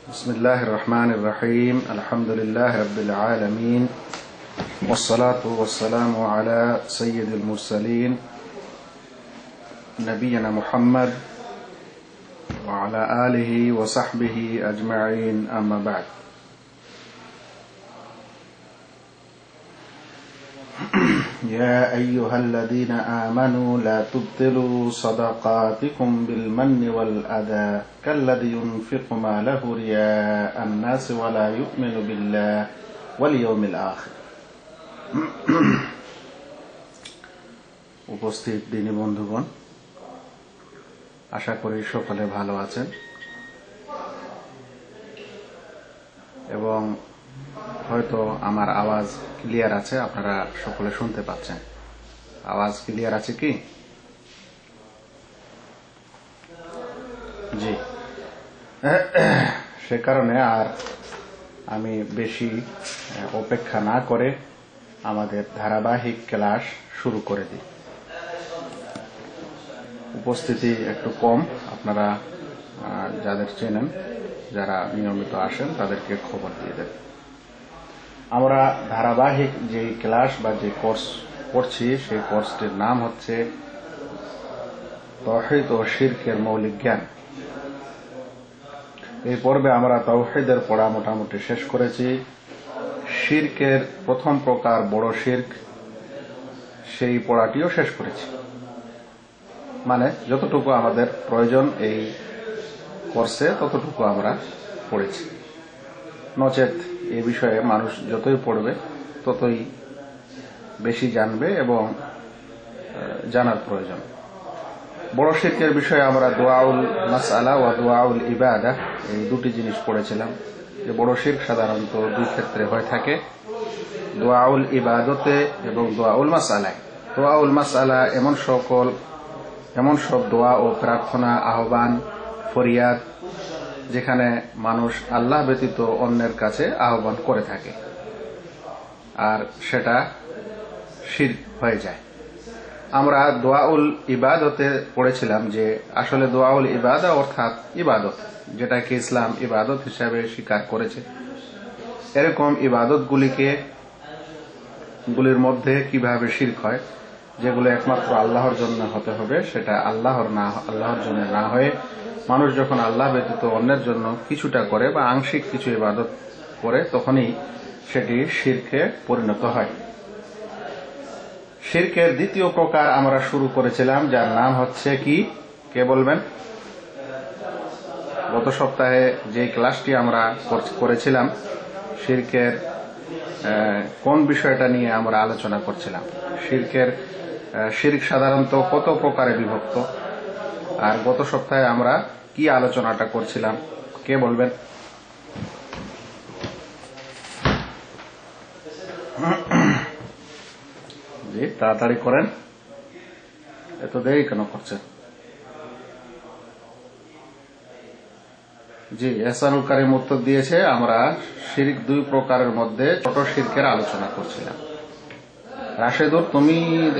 بسم الله الرحمن الرحيم الحمد لله رب العالمين والصلاة والسلام على سيد المرسلين نبينا محمد وعلى آله وصحبه أجمعين أما بعد يا أيها الذين آمنوا لا تبطلوا صدقاتكم بالمن والأذى كالذي ينفق ماله رياء الناس ولا يؤمن بالله واليوم الآخر উপস্থিত দিনী বন্ধুগণ, আশা করি সকলে ভালো আছেন এবং হয়তো আমার আওয়াজ ক্লিয়ার আছে, আপনারা সকলে শুনতে পাচ্ছেন। আওয়াজ ক্লিয়ার আছে কি? জি, সে কারণে আর আমি বেশি অপেক্ষা না করে আমাদের ধারাবাহিক ক্লাস শুরু করে দিই। উপস্থিতি একটু কম, আপনারা যাদের চেনেন, যারা নিয়মিত আসেন তাদেরকে খবর দিয়ে দেন। আমরা ধারাবাহিক যে ক্লাস বা যে কোর্স করছি সেই কোর্সটির নাম হচ্ছে তাওহীদ ও শিরকের মৌলিক জ্ঞান। এই পর্বে আমরা তাওহীদের পড়া মোটামুটি শেষ করেছি। শিরকের প্রথম প্রকার বড় শিরক, সেই পড়াটিও শেষ করেছি। মানে যতটুকু আমাদের প্রয়োজন এই কোর্সে ততটুকু আমরা পড়েছি। নচেত এই বিষয়ে মানুষ যতই পড়বে ততই বেশি জানবে এবং জানার প্রয়োজন। বড় শিরকের বিষয়ে আমরা দুআউল মাসআলা ওয়া দুআউল ইবাদা এই দুটি জিনিস পড়েছিলাম। যে বড় শিরক সাধারণত দুই ক্ষেত্রে হয়ে থাকে, দুআউল ইবাদতে এবং দুআউল মাসআলায়। দুআউল মাসআলা এমন সব দোয়া ও প্রার্থনা, আহ্বান, ফরিয়াদ যেখানে মানুষ আল্লাহ ব্যতীত অন্যের কাছে আহ্বান করে থাকে, আর সেটা শিরক হয়ে যায়। আমরা দোয়াউল ইবাদতে পড়েছিলাম যে আসলে দোয়াউল ইবাদা অর্থাৎ ইবাদত, যেটাকে ইসলাম ইবাদত হিসাবে স্বীকার করেছে, এরকম ইবাদতগুলির মধ্যে কিভাবে শিরক হয়, যেগুলো একমাত্র আল্লাহর জন্য হতে হবে, সেটা আল্লাহর জন্য না হয়ে মানুষ যখন আল্লাহ ব্যতীত অন্যের জন্য কিছুটা করে বা আংশিক কিছু ইবাদত করে তখনই সেটি শিরকে পরিণত হয়। শিরকের দ্বিতীয় প্রকার আমরা শুরু করেছিলাম, যার নাম হচ্ছে কি, কে বলবেন? গত সপ্তাহে যে ক্লাসটি আমরা করেছিলাম শিরকের কোন বিষয়টা নিয়ে আমরা আলোচনা করছিলাম। শিরক সাধারণত কত প্রকারে বিভক্ত, আর গত সপ্তাহে আমরা কি আলোচনাটা করছিলাম, কে বলবেন? জি, তাড়াতাড়ি করেন, এত দেরি কেন করছেন? জি, এহসানুল কারীম উত্তর দিয়েছে। আমরা শিরক দুই প্রকারের মধ্যে ছোট শিরকের আলোচনা করছিলাম। রাশেদুর, তুমি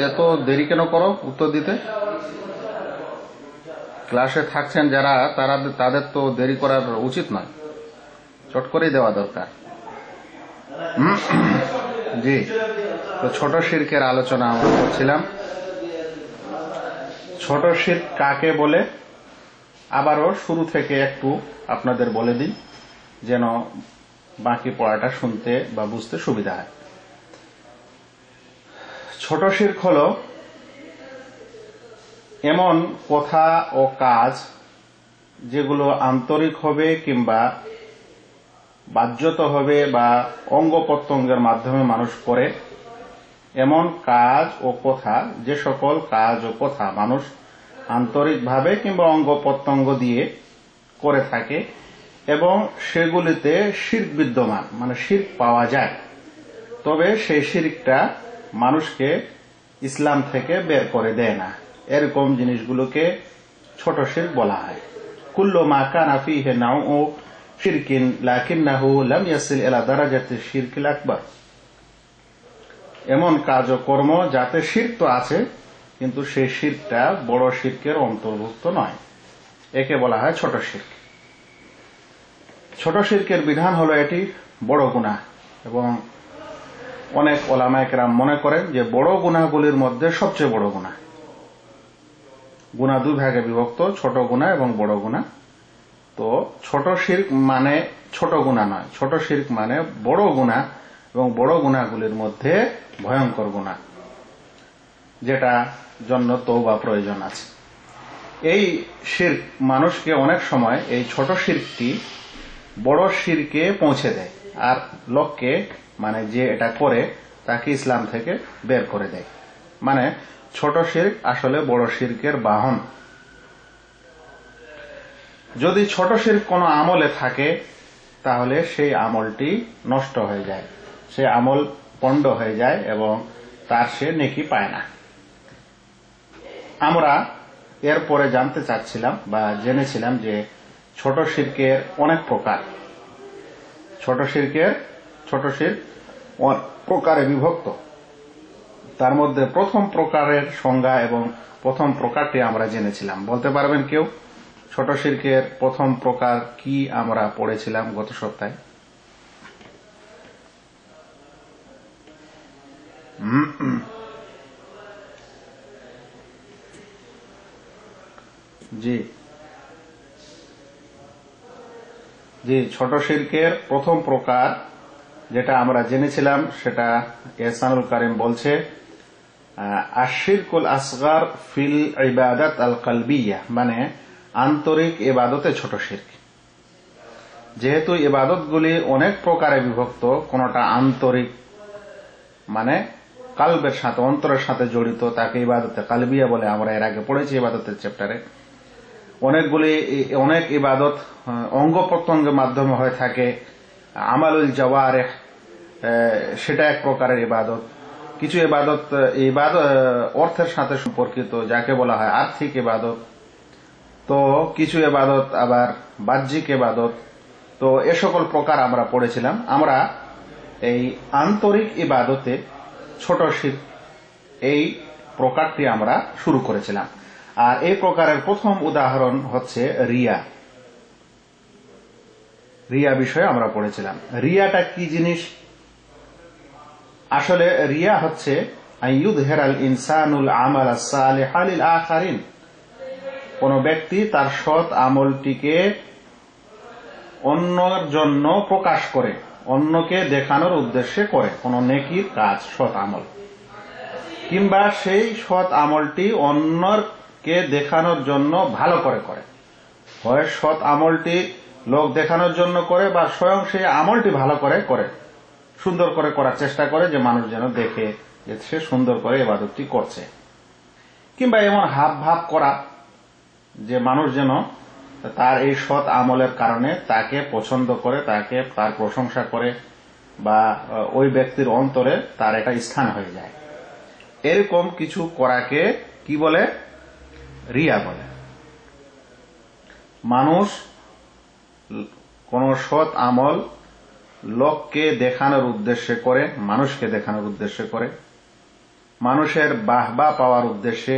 এত দেরি কেন করো উত্তর দিতে? ক্লাসে থাকছেন যারা, তাদের তো দেরি করার উচিত নয়, চট করেই দেওয়া দরকার। জি, তো ছোট শিরকের আলোচনা আমরা করছিলাম। ছোট শিরক কাকে বলে আবারও শুরু থেকে একটু আপনাদের বলে দিই, যেন বাকি পড়াটা শুনতে বা বুঝতে সুবিধা হয়। ছোট শিরক হলো এমন কথা ও কাজ যেগুলো আন্তরিক হবে কিংবা বাহ্যত হবে বা অঙ্গ প্রত্যঙ্গের মাধ্যমে মানুষ করে, এমন কাজ ও কথা, যে সকল কাজ ও কথা মানুষ আন্তরিকভাবে কিংবা অঙ্গ প্রত্যঙ্গ দিয়ে করে থাকে এবং সেগুলিতে শিরক বিদ্যমান, মানে শিরক পাওয়া যায়, তবে সেই শিরকটা মানুষকে ইসলাম থেকে বের করে দেয় না, এরকম জিনিসগুলোকে ছোট শিরক বলা হয়। কুল্লু মা কানা ফীহি নাউউ শিরকিন লাকিন্নাহু লাম ইয়াসিল ইলা দারাজাতি শিরকিল আকবার। এমন কাজ ও কর্ম যাতে শিরক তো আছে কিন্তু সেই শিরকটা বড় শিরকের অন্তর্ভুক্ত নয়, একে বলা হয় ছোট শিরক। ছোট শিরকের বিধান হলো এটি বড় গুনাহ, এবং অনেক ওলামায়ে কেরাম মনে করেন যে বড় গুনাহগুলির মধ্যে সবচেয়ে বড় গুনাহ। গুনাহ দুই ভাগে বিভক্ত, ছোট গুনাহ এবং বড় গুনাহ। তো ছোট শিরক মানে ছোট গুনাহ নয়, ছোট শিরক মানে বড় গুনাহ, এবং বড় গুনাহগুলির মধ্যে ভয়ঙ্কর গুনাহ, যেটা জন্য তওবা প্রয়োজন আছে। এই শিরক মানুষকে অনেক সময়, এই ছোট শিরকটি বড় শিরকে পৌঁছে দেয়, আর লোককে মানে যে এটা করে তাকে ইসলাম থেকে বের করে দেয়। মানে ছোট শিরক আসলে বড় শিরকের বাহন। যদি ছোট শিরক কোনো আমলে থাকে তাহলে সেই আমলটি নষ্ট হয়ে যায়, সে আমল পণ্ড হয়ে যায় এবং তার সে নেকি পায় না। আমরা এরপরে জানতে চাচ্ছিলাম বা জেনেছিলাম যে ছোট শিরকের অনেক প্রকার। ছোট শিরক প্রকারে বিভক্ত। তার মধ্যে প্রথম প্রকারের সংজ্ঞা এবং প্রথম প্রকারটি আমরা জেনেছিলাম। বলতে পারবেন কেউ ছোট শিরকের প্রথম প্রকার কি আমরা পড়েছিলাম গত সপ্তাহে? জি জি, ছোট শিরকের প্রথম প্রকার যেটা আমরা জেনেছিলাম সেটা এহসানুল কারিম বলছে আশিরকুল আসগার ফিল ইবাদাত আল কলবিয়া, মানে আন্তরিক ইবাদতে ছোট শিরক। যেহেতু ইবাদতগুলি অনেক প্রকারে বিভক্ত, কোনটা আন্তরিক মানে কালবের সাথে, অন্তরের সাথে জড়িত, তাকে ইবাদতে কালবিয়া বলে। আমরা এর আগে পড়েছি ইবাদতের চ্যাপ্টারে। অনেক ইবাদত অঙ্গ প্রত্যঙ্গের মাধ্যমে হয়ে থাকে, আমালুল জাওয়ারিহ, সেটা এক প্রকারের ইবাদত। কিছু ইবাদত অর্থের সাথে সম্পর্কিত, যাকে বলা হয় আর্থিক ইবাদত। তো কিছু ইবাদত আবার বাহ্যিক ইবাদত। তো এ সকল প্রকার আমরা পড়েছিলাম। আমরা এই আন্তরিক ইবাদতে ছোট শিরক এই প্রকারটি আমরা শুরু করেছিলাম। আর এই প্রকারের প্রথম উদাহরণ হচ্ছে রিয়া। রিয়া বিষয়ে আমরা পড়েছিলাম। রিয়াটা কি জিনিস? আসলে রিয়া হচ্ছে আইয়ুযহিরাল ইনসানুল আমাল আস-সালিহা লিল আখারিন। কোন ব্যক্তি তার সৎ আমলটিকে অন্যের জন্য প্রকাশ করে, অন্যকে দেখানোর উদ্দেশ্যে করে, কোন নেকির কাজ, সৎ আমল, কিংবা সেই সৎ আমলটি অন্যকে দেখানোর জন্য ভালো করে করে। হয় সৎ আমলটি লোক দেখানোর জন্য করে, বা স্বয়ং সেই আমলটি ভালো করে করে, সুন্দর করে করার চেষ্টা করে, যে মানুষ যেন দেখে যে সে সুন্দর করে ইবাদতটি করছে। কিংবা এমন হাব ভাব করা যে মানুষ যেন তার এই সৎ আমলের কারণে তাকে পছন্দ করে, তার প্রশংসা করে, বা ওই ব্যক্তির অন্তরে তার একটা স্থান হয়ে যায়। এরকম কিছু করাকে কি বলে? রিয়া বলে। মানুষ কোন সৎ আমল লোককে দেখানোর উদ্দেশ্যে করে, মানুষকে দেখানোর উদ্দেশ্যে করে, মানুষের বাহবা পাওয়ার উদ্দেশ্যে,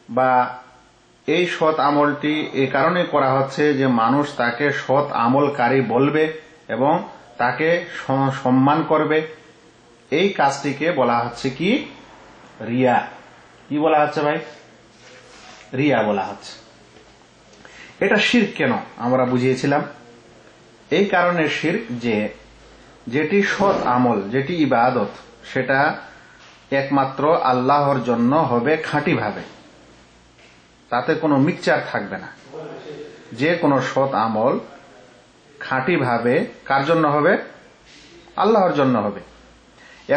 বা এই সৎ আমলটি এই কারণে করা হচ্ছে যে মানুষ তাকে সৎ আমলকারী বলবে এবং তাকে সম্মান করবে। এই কাজটিকে বলা হচ্ছে কি? রিয়া। কি বলা হচ্ছে ভাই? রিয়া বলা হচ্ছে। এটা শিরক কেন আমরা বুঝিয়েছিলাম। এই কারণে শিরক যে যেটি সৎ আমল, যেটি ইবাদত, সেটা একমাত্র আল্লাহর জন্য হবে খাঁটিভাবে, তাতে কোনো মিক্সচার থাকবে না। যে কোনো সৎ আমল খাঁটিভাবে কার জন্য হবে? আল্লাহর জন্য হবে।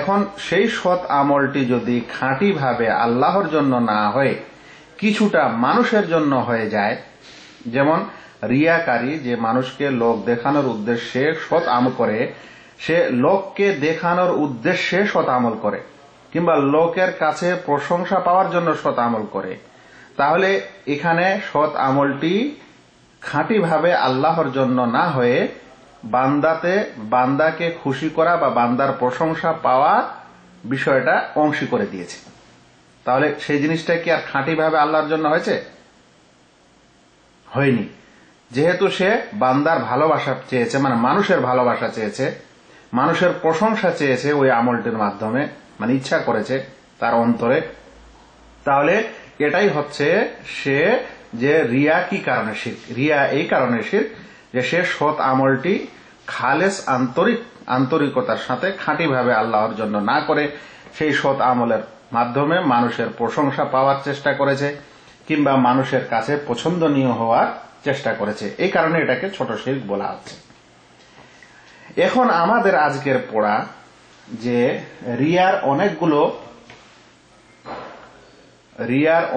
এখন সেই সৎ আমলটি যদি খাঁটিভাবে আল্লাহর জন্য না হয়ে কিছুটা মানুষের জন্য হয়ে যায়, যেমন রিয়াকারী, যে মানুষকে লোক দেখানোর উদ্দেশ্যে সৎ আমল করে, সে লোককে দেখানোর উদ্দেশ্যে সৎ আমল করে, কিংবা লোকের কাছে প্রশংসা পাওয়ার জন্য সৎ আমল করে, তাহলে এখানে সৎ আমলটি খাঁটিভাবে আল্লাহর জন্য না হয়ে বান্দাকে খুশি করা বা বান্দার প্রশংসা পাওয়া বিষয়টা অংশী করে দিয়েছে। তাহলে সেই জিনিসটা কি আর খাঁটিভাবে আল্লাহর জন্য হয়েছে? হয়নি। যেহেতু সে বান্দার ভালোবাসা চেয়েছে, মানে মানুষের ভালোবাসা চেয়েছে, মানুষের প্রশংসা চেয়েছে ওই আমলটির মাধ্যমে, মানে ইচ্ছা করেছে তার অন্তরে, তাহলে এটাই হচ্ছে সে যে রিয়া কি কারণে শিরক। রিয়া এই কারণে শিরক যে সে সৎ আমলটি খালেস আন্তরিকতার সাথে খাঁটিভাবে আল্লাহর জন্য না করে সেই সৎ আমলের মাধ্যমে মানুষের প্রশংসা পাওয়ার চেষ্টা করেছে কিংবা মানুষের কাছে পছন্দনীয় হওয়ার চেষ্টা করেছে। এই কারণে এটাকে ছোট শিরক বলা হচ্ছে। এখন আমাদের আজকের পড়া যে রিয়ার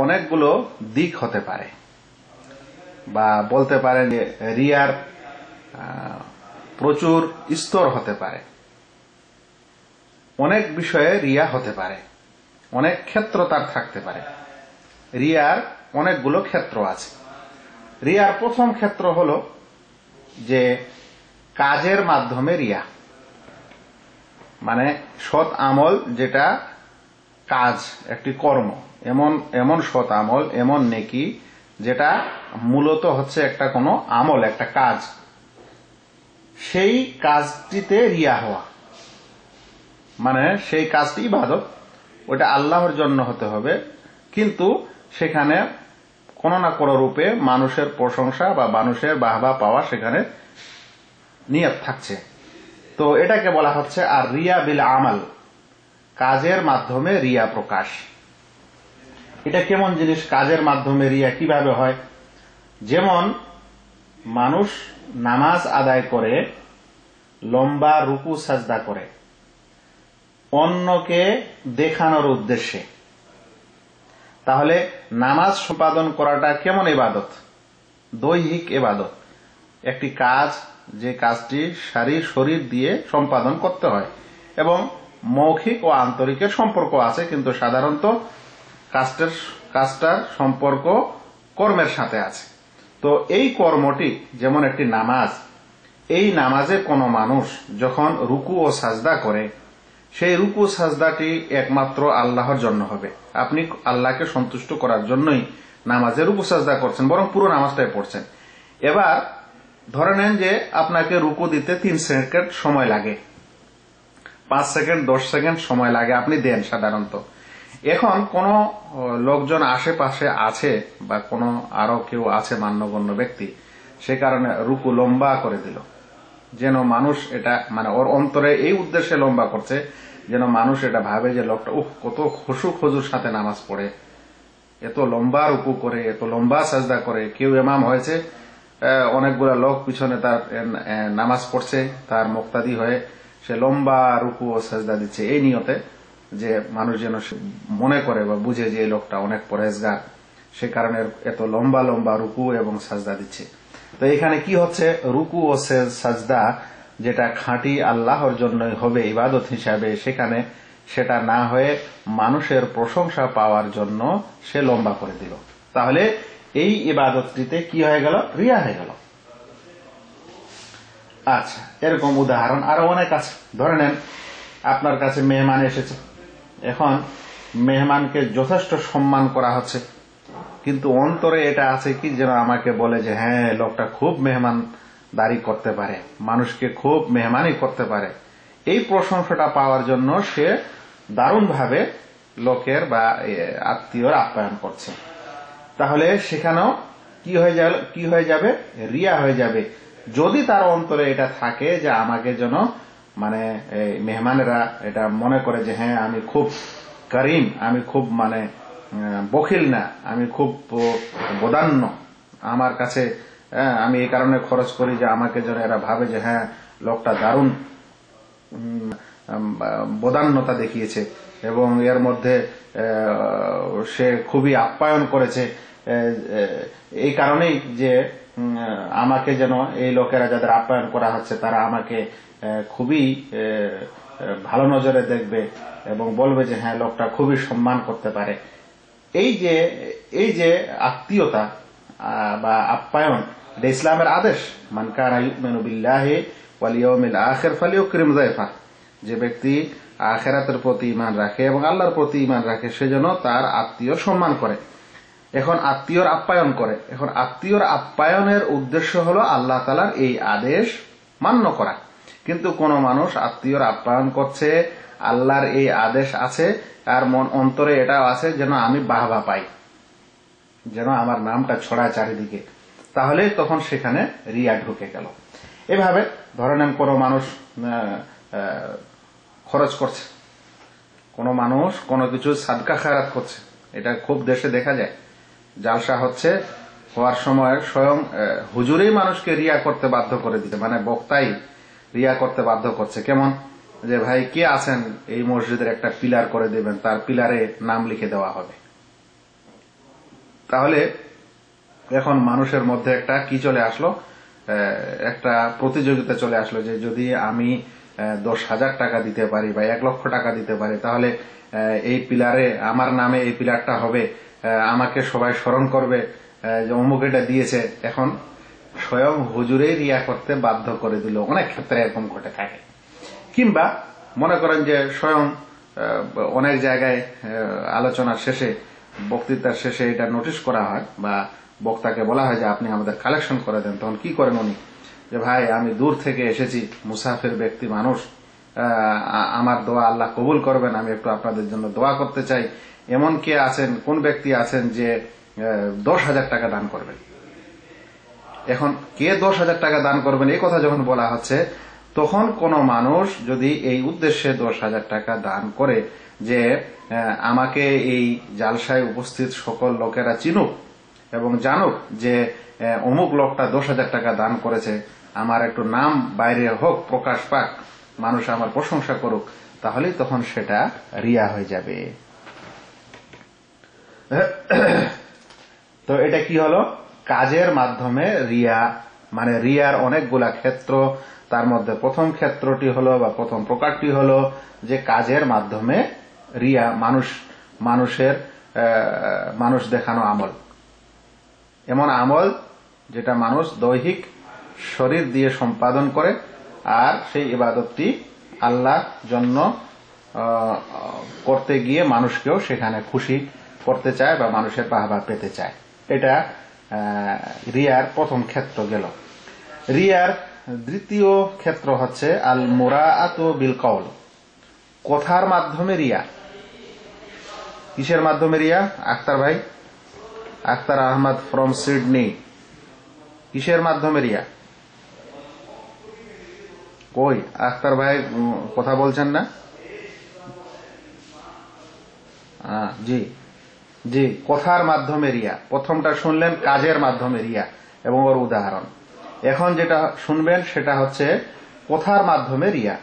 অনেকগুলো দিক হতে পারে, বা বলতে পারেন যে রিয়ার প্রচুর স্তর হতে পারে। অনেক বিষয়ে রিয়া হতে পারে, অনেক ক্ষেত্র তার থাকতে পারে। রিয়ার অনেকগুলো ক্ষেত্র আছে। রিয়ার প্রথম ক্ষেত্র হলো যে কাজের মাধ্যমে রিয়া, মানে সৎ আমল যেটা কাজ, একটি কর্ম, এমন সৎ আমল, এমন নেকি যেটা মূলত হচ্ছে একটা কোনো আমল, একটা কাজ, সেই কাজটিতে রিয়া হওয়া, মানে সেই কাজটি ইবাদত, ওটা আল্লাহর জন্য হতে হবে, কিন্তু সেখানে কোনো না কোনো রূপে মানুষের প্রশংসা বা মানুষের বাহবা পাওয়া সেখানে নিয়ত থাকছে। তো এটাকে বলা হচ্ছে আর রিয়া বিল আমাল, কাজের মাধ্যমে রিয়া প্রকাশ। এটা কেমন জিনিস? কাজের মাধ্যমে রিয়া কিভাবে হয়? যেমন মানুষ নামাজ আদায় করে, লম্বা রুকু সাজদা করে অন্যকে দেখানোর উদ্দেশ্যে, তাহলে নামাজ সম্পাদন করাটা কেমন ইবাদত? দৈহিক ইবাদত, একটি কাজ, যে কাজটি শরীর দিয়ে সম্পাদন করতে হয় এবং মৌখিক ও আন্তরিকের সম্পর্ক আছে, কিন্তু সাধারণত কাজটার সম্পর্ক কর্মের সাথে আছে। তো এই কর্মটি যেমন একটি নামাজ, এই নামাজে কোনো মানুষ যখন রুকু ও সাজদা করে, সেই রুকু সাজদাটি একমাত্র আল্লাহর জন্য হবে। আপনি আল্লাহকে সন্তুষ্ট করার জন্যই নামাজে রুকু সাজদা করছেন, বরং পুরো নামাজটাই পড়ছেন। এবার ধরে নেন যে আপনাকে রুকু দিতে 3 সেকেন্ড সময় লাগে, 5 সেকেন্ড 10 সেকেন্ড সময় লাগে, আপনি দেন সাধারণত। এখন কোন লোকজন আশেপাশে আছে বা কোনো আরো কেউ আছে মান্যগণ্য ব্যক্তি, সে কারণে রুকু লম্বা করে দিল, যেন মানুষ এটা, মানে ওর অন্তরে এই উদ্দেশ্যে লম্বা করছে যেন মানুষ এটা ভাবে যে লোকটা কত খুশু খুজুর সাথে নামাজ পড়ে, এত লম্বা রুকু করে, এত লম্বা সাজদা করে। কেউ ইমাম হয়েছে, অনেকগুলা লোক পিছনে তার নামাজ পড়ছে, তার মুক্তাদি হয়ে সে লম্বা রুকু ও সাজদা দিচ্ছে, এই নিয়তে যে মানুষ যেন মনে করে বা বুঝে যে এই লোকটা অনেক পরেজগার, সে কারণে এত লম্বা লম্বা রুকু এবং সাজদা দিচ্ছে। তো এখানে কি হচ্ছে? রুকু ও সাজদা যেটা খাঁটি আল্লাহর জন্যই হবে ইবাদত হিসাবে, সেখানে সেটা না হয়ে মানুষের প্রশংসা পাওয়ার জন্য সে লম্বা করে দিল। তাহলে এই ইবাদতটিতে কি হয়ে গেল? রিয়া হয়ে গেল। আচ্ছা, এরকম উদাহরণ আরো অনেক আছে। ধরে নেন আপনার কাছে মেহমান এসেছে, এখন মেহমানকে যথেষ্ট সম্মান করা হচ্ছে, কিন্তু অন্তরে এটা আছে কি যেন আমাকে বলে যে হ্যাঁ, লোকটা খুব মেহমানদারি করতে পারে, মানুষকে খুব মেহমানি করতে পারে। এই প্রশংসাটা পাওয়ার জন্য সে দারুণভাবে লোকের বা আত্মীয়র আপ্যায়ন করছে। তাহলে সেখানেও কি হয়ে যাবে? রিয়া হয়ে যাবে। যদি তার অন্তরে এটা থাকে যে আমাকে যেন, মানে মেহমানেরা এটা মনে করে যে হ্যাঁ, আমি খুব করিম, আমি খুব মানে বখিল না, আমি খুব বদান্য, আমার কাছে আমি এই কারণে খরচ করি যে আমাকে যেন এরা ভাবে যে হ্যাঁ, লোকটা দারুণ বদান্যতা দেখিয়েছে এবং এর মধ্যে সে খুবই আপ্যায়ন করেছে, এই কারণেই যে আমাকে যেন এই লোকেরা যাদের আপ্যায়ন করা হচ্ছে তারা আমাকে খুবই ভালো নজরে দেখবে এবং বলবে যে হ্যাঁ, লোকটা খুবই সম্মান করতে পারে। এই যে আত্মীয়তা বা আপ্যায়ন, এটা ইসলামের আদেশ। মান কানা ইউমিনু বিল্লাহি ওয়াল ইয়াউমিল আখির ফালিউকরিম যায়ফা, যে ব্যক্তি আখিরাতের প্রতি ঈমান রাখে এবং আল্লাহর প্রতি ঈমান রাখে সে যেন তার আত্মীয় সম্মান করে। এখন আত্মীয়র আপ্যায়ন করে। এখন আত্মীয়র আপ্যায়নের উদ্দেশ্য হলো আল্লাহ তাআলার এই আদেশ মান্য করা। কিন্তু কোন মানুষ আত্মীয়র আপ্যায়ন করছে, আল্লাহর এই আদেশ আছে, আর মন অন্তরে এটাও আছে যেন আমি বাহবা পাই, যেন আমার নামটা ছড়ায় চারিদিকে, তাহলে তখন সেখানে রিয়া ঢুকে গেল। এভাবে ধরে নেন কোন মানুষ খরচ করছে, কোন মানুষ কোনো কিছু সাদকা খায়রাত করছে, এটা খুব দেশে দেখা যায়। জালসা হচ্ছে, হওয়ার সময় স্বয়ং হুজুরেই মানুষকে রিয়া করতে বাধ্য করে দিতে, মানে বক্তাই রিয়া করতে বাধ্য করছে। কেমন যে ভাই কে আছেন এই মসজিদের একটা পিলার করে দেবেন, তার পিলারে নাম লিখে দেওয়া হবে। তাহলে এখন মানুষের মধ্যে একটা কি চলে আসলো, একটা প্রতিযোগিতা চলে আসলো যে যদি আমি 10,000 টাকা দিতে পারি বা 1 লক্ষ টাকা দিতে পারি, তাহলে এই পিলারে আমার নামে এই পিলারটা হবে, আমাকে সবাই স্মরণ করবে যে অমুক এটা দিয়েছে। এখন স্বয়ং হুজুরেই রিয়া করতে বাধ্য করে দিল। অনেক ক্ষেত্রে এরকম ঘটে থাকে। কিংবা মনে করেন যে স্বয়ং অনেক জায়গায় আলোচনার শেষে, বক্তৃতার শেষে এটা নোটিশ করা হয় বা বক্তাকে বলা হয় যে আপনি আমাদের কালেকশন করে দেন। তখন কি করেন উনি, যে ভাই আমি দূর থেকে এসেছি, মুসাফির ব্যক্তি মানুষ, আমার দোয়া আল্লাহ কবুল করবেন, আমি একটু আপনাদের জন্য দোয়া করতে চাই। এমন কে আছেন, কোন ব্যক্তি আছেন যে 10,000 টাকা দান করবেন? এখন কে 10,000 টাকা দান করবেন এই কথা যখন বলা হচ্ছে, তখন কোন মানুষ যদি এই উদ্দেশ্যে 10,000 টাকা দান করে যে আমাকে এই জালসায় উপস্থিত সকল লোকেরা চিনুক এবং জানুক যে অমুক লোকটা 10,000 টাকা দান করেছে, আমার একটু নাম বাইরে হোক, প্রকাশ পাক, মানুষ আমার প্রশংসা করুক, তাহলেই তখন সেটা রিয়া হয়ে যাবে। তো এটা কি হলো, কাজের মাধ্যমে রিয়া, মানে রিয়ার অনেকগুলা ক্ষেত্র। তার মধ্যে প্রথম ক্ষেত্রটি হলো বা প্রথম প্রকারটি হলো যে কাজের মাধ্যমে রিয়া, মানুষ দেখানো আমল, এমন আমল যেটা মানুষ দৈহিক শরীর দিয়ে সম্পাদন করে, আর সেই ইবাদতটি আল্লাহর জন্য করতে গিয়ে মানুষকেও সেখানে খুশি করতে চায় বা মানুষের বাহবা পেতে চায়। এটা রিয়ার প্রথম ক্ষেত্র গেল। রিয়ার দ্বিতীয় ক্ষেত্র হচ্ছে আল মুরাআতু বিল কওল, কথার মাধ্যমে রিয়া। কিসের মাধ্যমে রিয়া? আক্তার ভাই, আক্তার আহমদ ফ্রম সিডনি, কিসের মাধ্যমে রিয়া? কই আক্তার ভাই কথা বলছেন না? জি জি, কথার মাধ্যমে রিয়া। প্রথমটা শুনলেন কাজের মাধ্যমে রিয়া এবং ওর উদাহরণ। এখন যেটা শুনবেন সেটা হচ্ছে কথার মাধ্যমে রিয়া।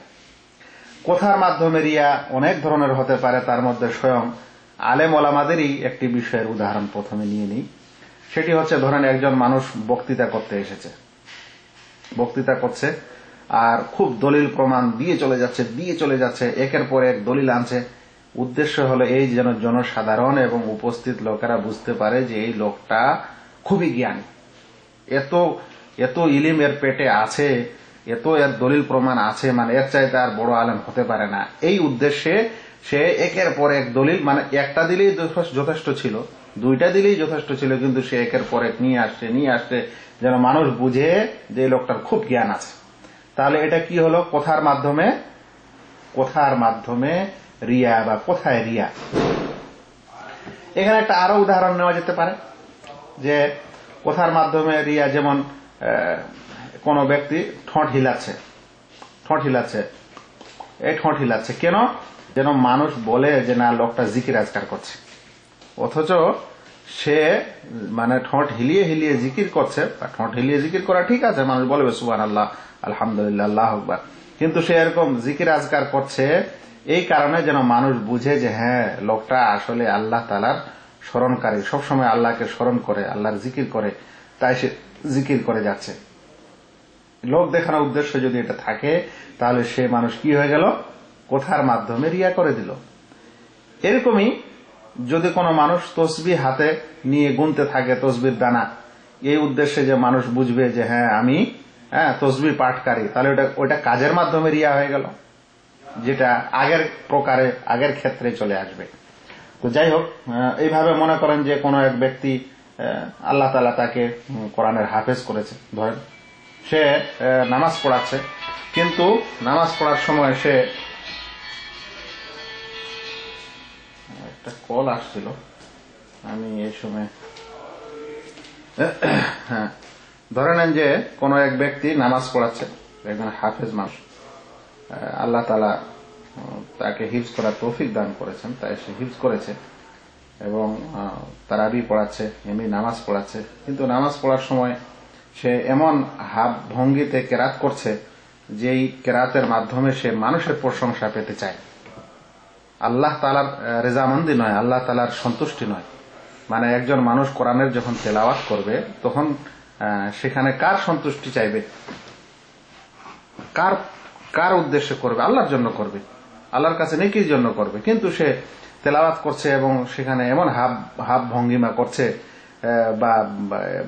কথার মাধ্যমে রিয়া অনেক ধরনের হতে পারে, তার মধ্যে স্বয়ং আলেম ওলামাদেরই একটি বিষয়ের উদাহরণ প্রথমে নিয়ে নিই। সেটি হচ্ছে, ধরেন একজন মানুষ বক্তৃতা করতে এসেছে, বক্তৃতা করছে আর খুব দলিল প্রমাণ দিয়ে চলে যাচ্ছে, একের পর এক দলিল আনছে। উদ্দেশ্য হলো এই যেন জনসাধারণ এবং উপস্থিত লোকেরা বুঝতে পারে যে এই লোকটা খুবই জ্ঞানী, এত ইলিম এর পেটে আছে, এর দলিল প্রমাণ আছে, মানে এর চাইতে আর বড় আলেম হতে পারে না। এই উদ্দেশ্যে সে একের পর এক দলিল, মানে একটা দিলেই যথেষ্ট ছিল, দুইটা দিলেই যথেষ্ট ছিল, কিন্তু সে একের পর এক নিয়ে আসছে যেন মানুষ বুঝে যে লোকটার খুব জ্ঞান আছে। তাহলে এটা কি হলো? কথার মাধ্যমে রিয়া বা কোথায় রিয়া। এখানে একটা আরো উদাহরণ নেওয়া যেতে পারে যে কথার মাধ্যমে রিয়া, যেমন কোন ব্যক্তি ঠোঁট হিলাচ্ছে, এই ঠোঁট হিলাচ্ছে কেন? যেন মানুষ বলে যে না, লোকটা জিকির আজকার করছে, অথচ সে মানে ঠোঁট হিলিয়ে জিকির করছে। ঠোঁট হিলিয়ে জিকির করা ঠিক আছে, মানুষ বলবে সুবহানাল্লাহ, আলহামদুলিল্লাহ, আল্লাহু আকবার, কিন্তু সে এরকম জিকির আজকার করছে এই কারণে যেন মানুষ বুঝে যে হ্যাঁ, লোকটা আসলে আল্লাহ তাআলার স্মরণকারী, সবসময় আল্লাহকে স্মরণ করে, আল্লাহর জিকির করে, তাই সে জিকির করে যাচ্ছে। লোক দেখানোর উদ্দেশ্য যদি এটা থাকে, তাহলে সে মানুষ কি হয়ে গেল? কথার মাধ্যমে রিয়া করে দিল। এরকমই যদি কোনো মানুষ তসবিহ হাতে নিয়ে গুনতে থাকে, তসবির দানা, এই উদ্দেশ্যে যে মানুষ বুঝবে যে হ্যাঁ আমি তসবিহ পাঠকারী, তাহলে ওইটা কাজের মাধ্যমে রিয়া হয়ে গেল, যেটা আগের ক্ষেত্রে চলে আসবে। তো যাই হোক, এইভাবে মনে করেন যে কোনো এক ব্যক্তি আল্লাহ তাআলা তাকে কোরআনের হাফেজ করেছে, ধরেন সে নামাজ পড়াচ্ছে, কিন্তু নামাজ পড়ার সময় সে একটা কল আসছিল, আমি এই সময় হ্যাঁ, ধরে নেন যে কোনো এক ব্যক্তি নামাজ পড়াচ্ছে, একজন হাফেজ মানুষ, আল্লাহ তাআলা তাকে হিফজ করার তৌফিক দান করেছেন, তাই সে হিফজ করেছে এবং তারাবি পড়াচ্ছে, এমনি নামাজ পড়াচ্ছে, কিন্তু নামাজ পড়ার সময় সে এমন হাব ভঙ্গিতে কেরাত করছে যেই কেরাতের মাধ্যমে সে মানুষের প্রশংসা পেতে চায়, আল্লাহ তাআলার রেজামন্দি নয়, আল্লাহ তাআলার সন্তুষ্টি নয়। মানে একজন মানুষ কোরআনের যখন তেলাওয়াত করবে তখন সেখানে কার সন্তুষ্টি চাইবে, কার উদ্দেশ্যে করবে? আল্লাহর জন্য করবে, আল্লাহর কাছে নেকির জন্য করবে, কিন্তু সে তেলাওয়াত করছে এবং সেখানে এমন হাব ভঙ্গিমা করছে বা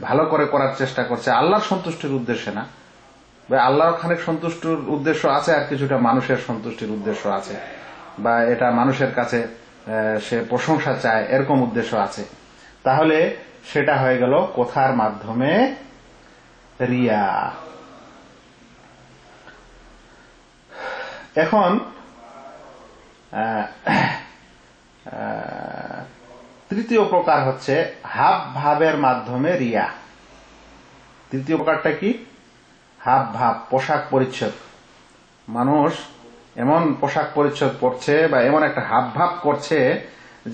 ভালো করে করার চেষ্টা করছে আল্লাহর সন্তুষ্টির উদ্দেশ্যে না, আল্লাহর খানিক সন্তুষ্টির উদ্দেশ্য আছে আর কিছুটা মানুষের সন্তুষ্টির উদ্দেশ্য আছে, বা এটা মানুষের কাছে সে প্রশংসা চায় এরকম উদ্দেশ্য আছে, তাহলে সেটা হয়ে গেল কথার মাধ্যমে রিয়া। এখন তৃতীয় প্রকার হচ্ছে হাব ভাবের মাধ্যমে রিয়া। তৃতীয় প্রকারটা কি? হাব ভাব, পোশাক পরিচ্ছদ। মানুষ এমন পোশাক পরিচ্ছদ পরছে বা এমন একটা হাব ভাব করছে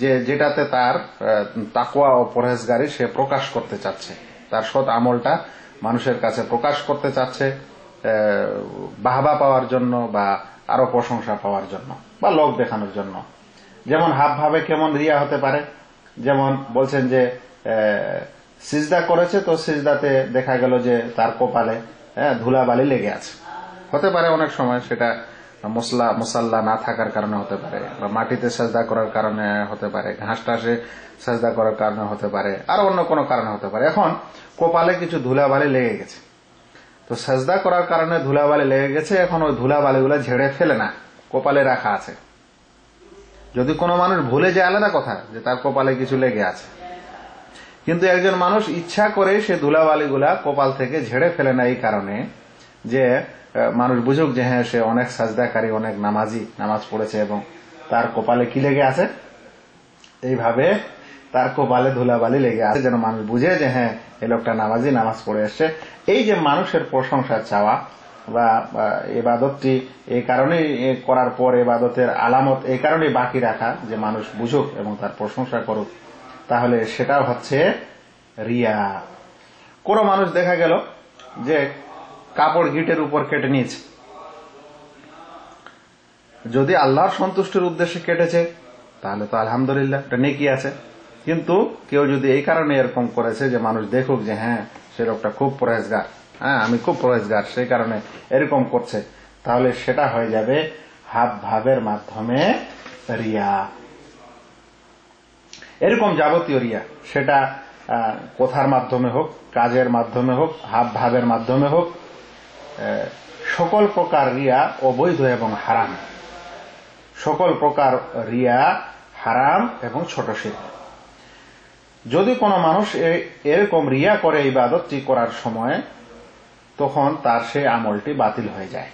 যে যেটাতে তার তাকওয়া ও পরহেজগারি সে প্রকাশ করতে চাচ্ছে, তার সৎ আমলটা মানুষের কাছে প্রকাশ করতে চাচ্ছে, বাহবা পাওয়ার জন্য বা আরো প্রশংসা পাওয়ার জন্য বা লোক দেখানোর জন্য। যেমন হাব ভাবে কেমন রিয়া হতে পারে, যেমন বলছেন যে সিজদা করেছে, তো সিজদাতে দেখা গেল যে তার কপালে ধুলাবালি লেগে আছে, হতে পারে অনেক সময় সেটা মুসাল্লা না থাকার কারণে হতে পারে, বা মাটিতে সাজদা করার কারণে হতে পারে, ঘাস টাসে সাজদা করার কারণে হতে পারে, আর অন্য কোনো কারণে হতে পারে। এখন কপালে কিছু ধুলাবালি লেগে গেছে, তো সাজদা করার কারণে ধুলাবালি লেগে গেছে, এখন ওই ধুলাবালিগুলো ঝেড়ে ফেলে না, কপালে রাখা আছে। যদি কোনো মানুষ ভুলে যায় আলাদা কথা, যে তার কপালে কিছু লেগে আছে, কিন্তু একজন মানুষ ইচ্ছা করে সে ধুলাবালিগুলা কপাল থেকে ঝেড়ে ফেলে না, এই কারণে যে মানুষ বুঝুক যে হ্যাঁ সে অনেক সাজদাকারী, অনেক নামাজি, নামাজ পড়েছে এবং তার কপালে কি লেগে আছে, এইভাবে তার কপালে ধুলাবালি লেগে আছে, যেন মানুষ বুঝে যে হ্যাঁ এই লোকটা নামাজি, নামাজ পড়ে এসছে। এই যে মানুষের প্রশংসা চাওয়া বা ইবাদতটি এই কারণেই করার পর ইবাদতের আলামত এই কারণেই বাকি রাখা যে মানুষ বুঝুক এবং তার প্রশংসা করুক, তাহলে সেটাও হচ্ছে রিয়া। কোন মানুষ দেখা গেল যে কাপড় গিটের উপর কেটে নিয়েছে, যদি আল্লাহর সন্তুষ্টির উদ্দেশ্যে কেটেছে তাহলে তো আলহামদুলিল্লাহ, এটা নেকি আছে। কিন্তু কেউ যদি এই কারণে এরকম করেছে যে মানুষ দেখুক যে হ্যাঁ সে লোকটা খুব পরহেজগার, হ্যাঁ আমি খুব পরহেজগার, সেই কারণে এরকম করছে, তাহলে সেটা হয়ে যাবে হাব ভাবের মাধ্যমে রিয়া। এরকম যাবতীয় রিয়া, সেটা কথার মাধ্যমে হোক, কাজের মাধ্যমে হোক, হাব ভাবের মাধ্যমে হোক, সকল প্রকার রিয়া অবৈধ এবং হারাম। সকল প্রকার রিয়া হারাম এবং ছোট শিরক। যদি কোনো মানুষ এরকম রিয়া করে ইবাদতটি করার সময়, তখন তার সেই আমলটি বাতিল হয়ে যায়।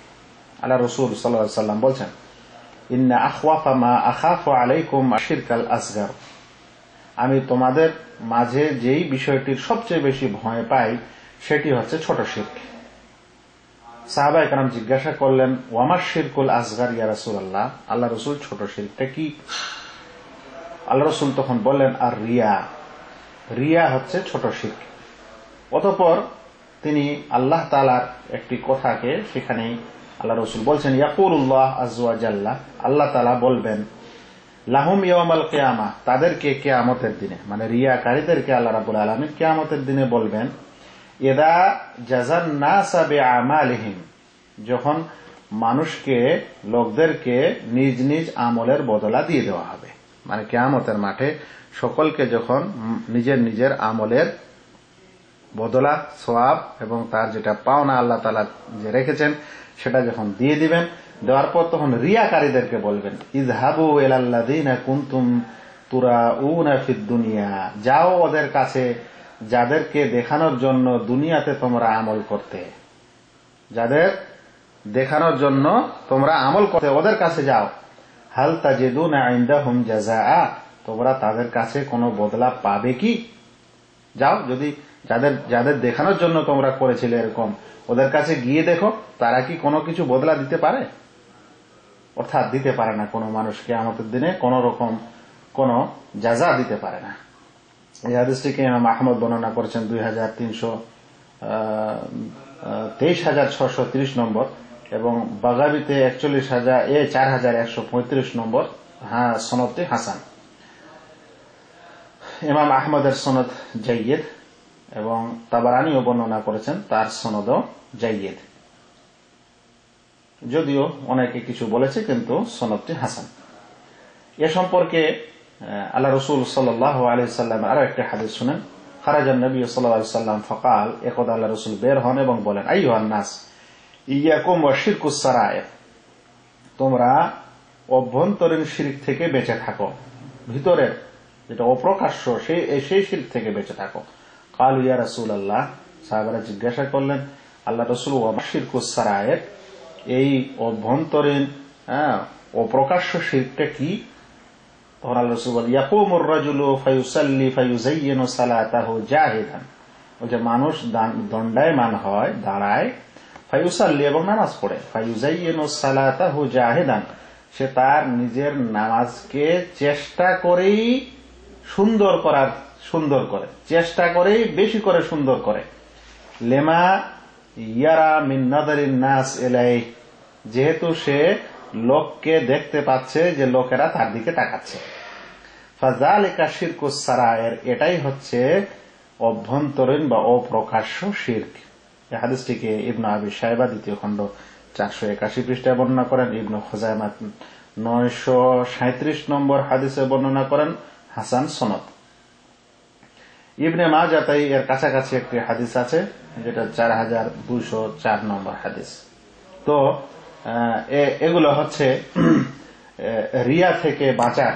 আল্লাহ রাসূল সাল্লাল্লাহু আলাইহি ওয়াসাল্লাম বলছেন, ইন্না আখওয়াফা মা আখাফু আলাইকুম আশিরকাল আসগার। আমি তোমাদের মাঝে যেই বিষয়টির সবচেয়ে বেশি ভয় পাই সেটি হচ্ছে ছোট শিরক। সাহাবায়ে কেরাম জিজ্ঞাসা করলেন, ওয়ামা শিরকুল আসগার ইয়া রাসূলুল্লাহ, আল্লাহ রাসূল ছোট শিরকটা কি? আল্লাহ রাসূল তখন বললেন, আর রিয়া, রিয়া হচ্ছে ছোট শিরক। অতঃপর তিনি আল্লাহ তাআলার একটি কথাকে সেখানেই আল্লাহ রাসূল বলছেন, ইয়াকুলুল্লাহ আযজা ওয়া জাল্লা, আল্লাহ তাআলা বলবেন, লাহুম ইয়াউমাল কিয়ামা, তাদেরকে কিয়ামতের দিনে, মানে রিয়াকারীদেরকে আল্লাহ রাব্বুল আলামিন কিয়ামতের দিনে বলবেন, ইদা জাযান নাসা বিআমালিহিম, যখন মানুষকে, লোকদেরকে নিজ নিজ আমলের বদলা দিয়ে দেওয়া হবে। মানে কিয়ামতের মাঠে সকলকে যখন নিজের নিজের আমলের বদলা, সওয়াব এবং তার যেটা পাওনা আল্লাহ তাআলা যে রেখেছেন সেটা যখন দিয়ে দিবেন, দেওয়ার পর তখন রিয়াকারীদেরকে বলবেন, ইযহাবু ইলাল্লাযীনা কুনতুম তুরাউনা ফিদ দুনিয়া, যাও ওদের কাছে যাদেরকে দেখানোর জন্য দুনিয়াতে তোমরা আমল করতে, যাদের দেখানোর জন্য তোমরা আমল করতে ওদের কাছে যাও। হাল তাজিদুনা ইনদাহুম জাযাআ, তোমরা তাদের কাছে কোনো বদলা পাবে কি? যাও, যদি যাদের দেখানোর জন্য তোমরা করেছিলে এরকম, ওদের কাছে গিয়ে দেখো তারা কি কোনো কিছু বদলা দিতে পারে। অর্থাৎ দিতে পারে না, কোনো মানুষকে কিয়ামতের দিনে কোন রকম কোন জাযা দিতে পারে না। এই হাদিসটিকে ইমাম আহমদ বর্ণনা করেছেন 23,630 নম্বর এবং বাগাবিতে 4135 নম্বর সনদটি হাসান। ইমাম আহমদের সনদ জাইয়্যিদ এবং তাবারানীও বর্ণনা করেছেন, তার সনদও জাইয়্যিদ, যদিও অনেকে কিছু বলেছে কিন্তু সনদটি হাসান। এ সম্পর্কে আল্লাহ রসুল সাল্লাল্লাহু আলাইহি ওয়াসাল্লাম আরো একটা হাদিস শুনেন। খারাজান নবী সাল্লাল্লাহু আলাইহি ওয়াসাল্লাম ফাকাল, একদা আল্লাহ রসুল বের হন এবং বলেন, আইয়ুহান নাস ইয়াকুম ওয়া শিরকুস সারায়ের, তোমরা অভ্যন্তরীণ শিরক থেকে বেঁচে থাকো, ভিতরের যেটা অপ্রকাশ্য সেই শিরক থেকে বেঁচে থাকো। কালু ইয়া রাসূলুল্লাহ, সাহাবারা জিজ্ঞাসা করলেন, আল্লাহ রসুল ওয়া শিরকুস সারায়ের, এই অভ্যন্তরীণ অপ্রকাশ্য শিরকটা কি? তখন আল্লাহ রাসূল বলেন, ইয়াকুমুর রাজুলু ফায়ুসাল্লি ফায়ুযায়্যিনু সালাতাহু জাহিদান, ওই যে মানুষ দণ্ডায়মান হয়, দাঁড়ায়, ফায়ুসাল্লি এবং নামাজ পড়ে, ফায়ুযায়্যিনু সালাতাহু জাহিদান, সে তার নিজের নামাজকে চেষ্টা করেই সুন্দর করে, চেষ্টা করেই বেশি করে সুন্দর করে, লেমা ইয়ারা মিন নাযারিন নাস ইলাইহি, যেহেতু সে লোককে দেখতে পাচ্ছে যে লোকেরা তার দিকে তাকাচ্ছে। ফাযালিকা শিরকুস সারায়ের, এটাই হচ্ছে অভ্যন্তরীণ বা অপ্রকাশ্য শিরক। এই হাদিসটিকে ইবনে আবি শায়বা দ্বিতীয় খণ্ড 481 পৃষ্ঠায় বর্ণনা করেন, ইবনে খুযাইমা 937 নম্বর হাদিসে বর্ণনা করেন, হাসান সনদ। ইবনে মাজাহ এর কাছাকাছি একটি হাদিস আছে, যেটা 4204 নম্বর হাদিস। তো এগুলো হচ্ছে রিয়া থেকে বাঁচার,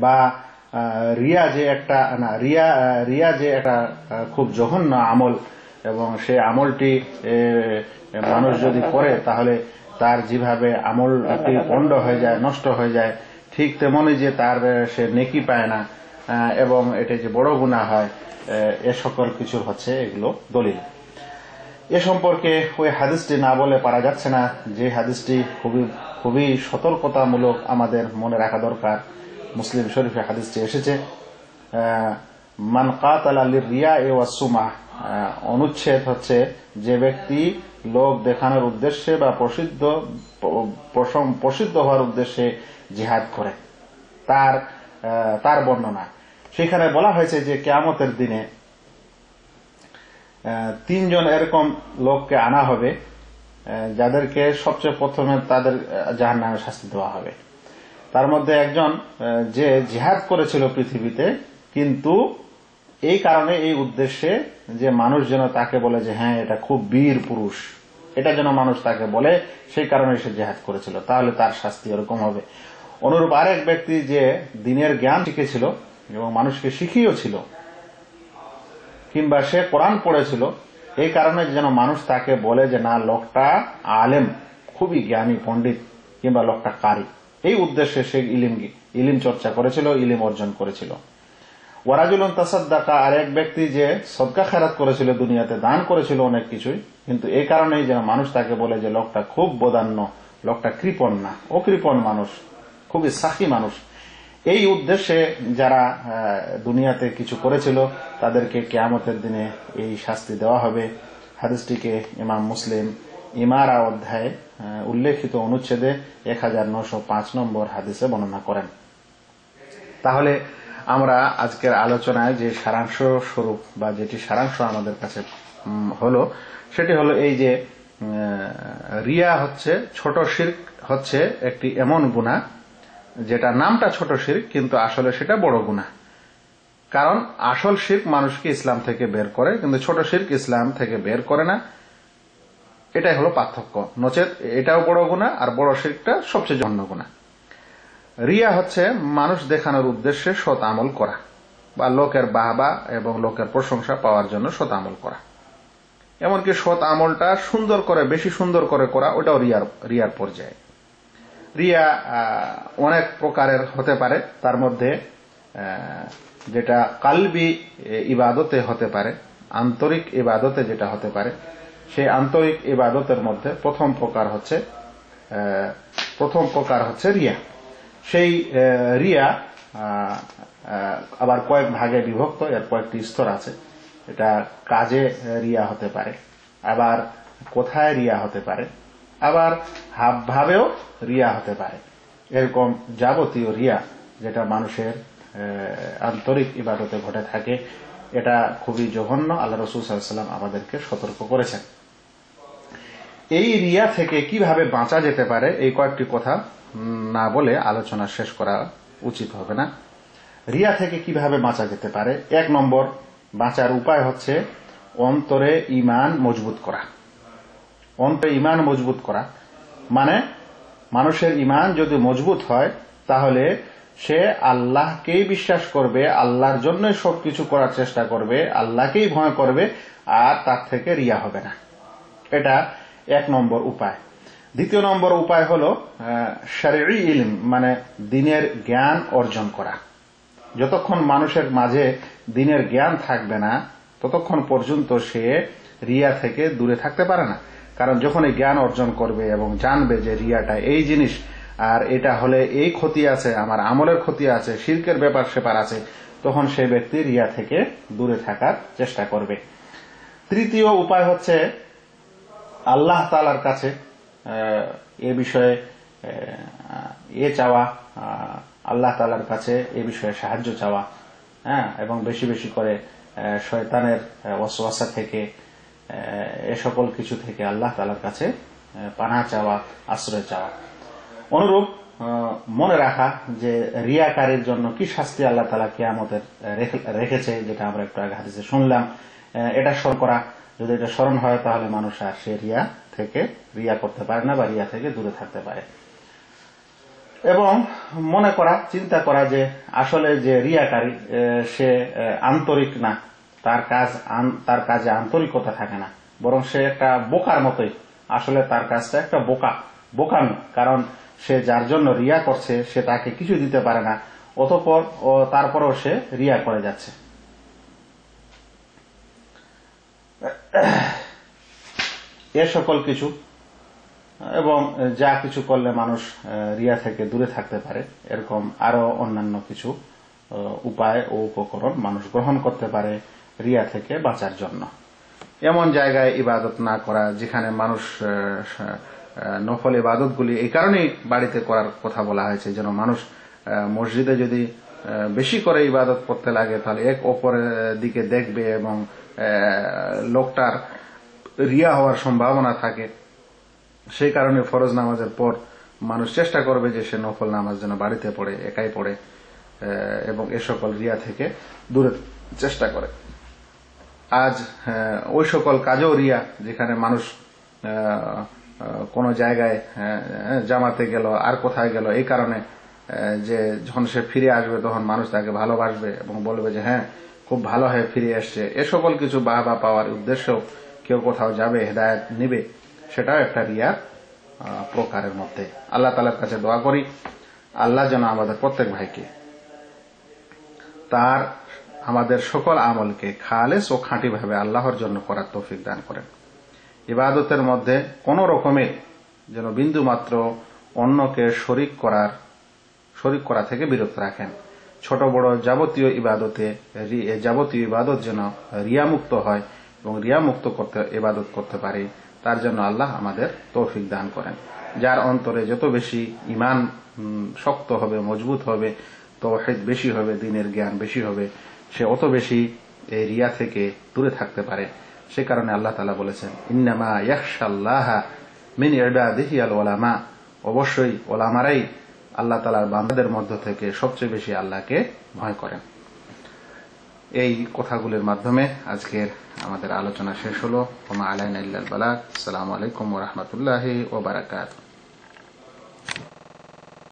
বা রিয়া যে একটা খুব জঘন্য আমল, এবং সেই আমলটি মানুষ যদি করে তাহলে তার যেভাবে আমলটি পণ্ড হয়ে যায়, নষ্ট হয়ে যায়, ঠিক তেমনি যে তার সে নেকি পায় না এবং এটা যে বড় গুনাহ হয়, এ সকল কিছু হচ্ছে এগুলো দলিল। এ সম্পর্কে ওই হাদিসটি না বলে পারা যাচ্ছে না, যে হাদিসটি খুবই সতর্কতামূলক, আমাদের মনে রাখা দরকার। মুসলিম শরীফে হাদিসটি এসেছে, মান কাতালা লিরিয়া ওয়া সুমআহ, অনুচ্ছেদ হচ্ছে যে ব্যক্তি লোক দেখানোর উদ্দেশ্যে বা প্রসিদ্ধ হওয়ার উদ্দেশ্যে জিহাদ করে, তার বর্ণনা। সেখানে বলা হয়েছে যে কিয়ামতের দিনে 3 জন এরকম লোককে আনা হবে, যাদেরকে সবচেয়ে প্রথমে তাদের জাহান্নামে শাস্তি দেওয়া হবে। তার মধ্যে একজন যে জিহাদ করেছিল পৃথিবীতে, কিন্তু এই কারণে, এই উদ্দেশ্যে যে মানুষ যেন তাকে বলে যে হ্যাঁ এটা খুব বীর পুরুষ, এটা যেন মানুষ তাকে বলে, সেই কারণে সে জিহাদ করেছিল, তাহলে তার শাস্তি এরকম হবে। অনুরূপ আরেক ব্যক্তি যে দিনের জ্ঞান শিখেছিল এবং মানুষকে শিখিয়েও ছিল, কিংবা সে কোরআন পড়েছিল, এই কারণে যেন মানুষ তাকে বলে যে না লোকটা আলেম, খুবই জ্ঞানী পণ্ডিত, কিংবা লোকটা কারি, এই উদ্দেশ্যে সে ইলিম চর্চা করেছিল, ইলিম অর্জন করেছিল। ওয়ারাজুলুন তাসাদ্দাকা, আর এক ব্যক্তি যে সদকা খেরাত করেছিল, দুনিয়াতে দান করেছিল অনেক কিছুই, কিন্তু এই কারণেই যেন মানুষ তাকে বলে যে লোকটা খুব বদান্য, লোকটা কৃপণ না, অকৃপণ মানুষ, খুবই সাখী মানুষ। এই উদ্দেশ্যে যারা দুনিয়াতে কিছু করেছিল তাদেরকে কিয়ামতের দিনে এই শাস্তি দেওয়া হবে। হাদিসটিকে ইমাম মুসলিম ইমারা অধ্যায়ে উল্লেখিত অনুচ্ছেদে 1905 নম্বর হাদিসে বর্ণনা করেন। তাহলে আমরা আজকের আলোচনায় যে সারাংশ স্বরূপ বা যেটি সারাংশ আমাদের কাছে হলো, সেটি হলো এই যে রিয়া হচ্ছে, ছোট শিরক হচ্ছে একটি এমন গুনাহ যেটা নামটা ছোট শিরক, কিন্তু আসলে সেটা বড় গুনাহ। কারণ আসল শিরক মানুষকে ইসলাম থেকে বের করে, কিন্তু ছোট শিরক ইসলাম থেকে বের করে না। এটাই হলো পার্থক্য। নচেত এটাও বড় গুনাহ, আর বড় শিরকটা সবচেয়ে জঘন্য গুনাহ। রিয়া হচ্ছে মানুষ দেখানোর উদ্দেশ্যে সৎ আমল করা বা লোকের বাহবা এবং লোকের প্রশংসা পাওয়ার জন্য সৎ আমল করা। এমনকি সৎ আমলটা সুন্দর করে, বেশি সুন্দর করে করা, ওটাও রিয়ার পর্যায়ে। রিয়া অনেক প্রকারের হতে পারে, তার মধ্যে যেটা কালবি ইবাদতে হতে পারে, আন্তরিক ইবাদতে যেটা হতে পারে, সেই আন্তরিক ইবাদতের মধ্যে প্রথম প্রকার হচ্ছে রিয়া। সেই রিয়া আবার কয়েক ভাগে বিভক্ত, এর কয়েকটি স্তর আছে। এটা কাজে রিয়া হতে পারে, আবার কোথায় রিয়া হতে পারে, আবার হাবভাবেও রিয়া হতে পারে। এরকম যাবতীয় রিয়া যেটা মানুষের আন্তরিক ইবাদতে ঘটে থাকে, এটা খুবই জঘন্য। আল্লাহ রাসূল সাল্লাল্লাহু আলাইহি ওয়াসাল্লাম আমাদেরকে সতর্ক করেছেন। এই রিয়া থেকে কিভাবে বাঁচা যেতে পারে, এই কয়েকটি কথা না বলে আলোচনা শেষ করা উচিত হবে না। রিয়া থেকে কিভাবে বাঁচা যেতে পারে, 1 নম্বর বাঁচার উপায় হচ্ছে অন্তরে ঈমান মজবুত করা। অন্তরে ঈমান মজবুত করা মানে মানুষের ঈমান যদি মজবুত হয়, তাহলে সে আল্লাহকেই বিশ্বাস করবে, আল্লাহর জন্যই সবকিছু করার চেষ্টা করবে, আল্লাহকেই ভয় করবে, আর তার থেকে রিয়া হবে না। এটা 1 নম্বর উপায়। 2 নম্বর উপায় হলো শরঈ ইলম, মানে দ্বীনের জ্ঞান অর্জন করা। যতক্ষণ মানুষের মাঝে দ্বীনের জ্ঞান থাকবে না, ততক্ষণ পর্যন্ত সে রিয়া থেকে দূরে থাকতে পারে না। কারণ যখন এই জ্ঞান অর্জন করবে এবং জানবে যে রিয়াটা এই জিনিস, আর এটা হলে এই ক্ষতি আছে, আমার আমলের ক্ষতি আছে, শিরকের ব্যাপার স্যাপার আছে, তখন সেই ব্যক্তি রিয়া থেকে দূরে থাকার চেষ্টা করবে। 3য় উপায় হচ্ছে আল্লাহ তাআলার কাছে এ বিষয়ে চাওয়া, আল্লাহ তাআলার কাছে এ বিষয়ে সাহায্য চাওয়া, এবং বেশি বেশি করে শয়তানের ওয়াসওয়াসা থেকে, এ সকল কিছু থেকে আল্লাহ তাআলার কাছে পানাহ চাওয়া, আশ্রয় চাওয়া। অনুরূপ মনে রাখা যে রিয়াকারীর জন্য কি শাস্তি আল্লাহ তাআলা কিয়ামতের রেখেছে, যেটা আমরা একটু আগে হাদিসে শুনলাম, এটা স্মরণ করা। যদি এটা স্মরণ হয়, তাহলে মানুষ আর সে রিয়া করতে পারে না বা রিয়া থেকে দূরে থাকতে পারে। এবং মনে করা, চিন্তা করা যে আসলে যে রিয়াকারী সে আন্তরিক না, তার কাজে আন্তরিকতা থাকে না, বরং সে একটা বোকার মতোই। আসলে তার কাজটা একটা বোকামি, কারণ সে যার জন্য রিয়া করছে সে তাকে কিছু দিতে পারে না, অতঃপর তারপরেও সে রিয়া করে যাচ্ছে। এ সকল কিছু এবং যা কিছু করলে মানুষ রিয়া থেকে দূরে থাকতে পারে, এরকম আরো অন্যান্য কিছু উপায় ও উপকরণ মানুষ গ্রহণ করতে পারে রিয়া থেকে বাঁচার জন্য। এমন জায়গায় ইবাদত না করা যেখানে মানুষ নফল ইবাদতগুলি এই কারণেই বাড়িতে করার কথা বলা হয়েছে, যেন মানুষ মসজিদে যদি বেশি করে ইবাদত করতে লাগে, তাহলে এক অপরের দিকে দেখবে এবং লোকটার রিয়া হওয়ার সম্ভাবনা থাকে। সেই কারণে ফরজ নামাজের পর মানুষ চেষ্টা করবে যে সে নফল নামাজ যেন বাড়িতে পড়ে, একাই পড়ে, এবং এ সকল রিয়া থেকে দূরে চেষ্টা করে। আজ ওই সকল কাজেও রিয়া, যেখানে মানুষ কোন জায়গায় জামাতে গেল, আর কোথায় গেল, এই কারণে যে যখন সে ফিরে আসবে তখন মানুষ তাকে ভালোবাসবে এবং বলবে যে হ্যাঁ, খুব ভালো হয়ে ফিরে আসছে। এ সকল কিছু বাহবা পাওয়ার উদ্দেশ্যেও কেউ কোথাও যাবে, হেদায়েত নিবে, সেটাও একটা রিয়ার প্রকারের মধ্যে। আল্লাহ তাআলার কাছে দোয়া করি, আল্লাহ যেন আমাদের প্রত্যেক ভাইকে তার আমাদের সকল আমলকে খালেস ও খাঁটি ভাবে আল্লাহর জন্য করার তৌফিক দান করেন। ইবাদতের মধ্যে কোন রকমের যেন বিন্দু মাত্র অন্যকে শরীক করা থেকে বিরত রাখেন। ছোট বড় যাবতীয় ইবাদত যেন রিয়ামুক্ত হয় এবং রিয়ামুক্ত ইবাদত করতে পারি, তার জন্য আল্লাহ আমাদের তৌফিক দান করেন। যার অন্তরে যত বেশি ঈমান শক্ত হবে, মজবুত হবে, তাওহীদ বেশি হবে, দ্বীনের জ্ঞান বেশি হবে, সে অত বেশি এই রিয়া থেকে দূরে থাকতে পারে। সে কারণে আল্লাহ তাআলা বলেছেন, ইন্নামা ইয়াখশাল্লাহা মিন ইবাদিহি আল উলামা, অবশ্যই ওলামারাই আল্লাহ তাআলার বান্দাদের মধ্য থেকে সবচেয়ে বেশি আল্লাহকে ভয় করেন। এই কথাগুলোর মাধ্যমে আজকের আমাদের আলোচনা শেষ হলো। ওমা আলাইনা ইল্লাল বালাগ। আসসালামু আলাইকুম ওয়া রাহমাতুল্লাহি ওয়া বারাকাতুহু।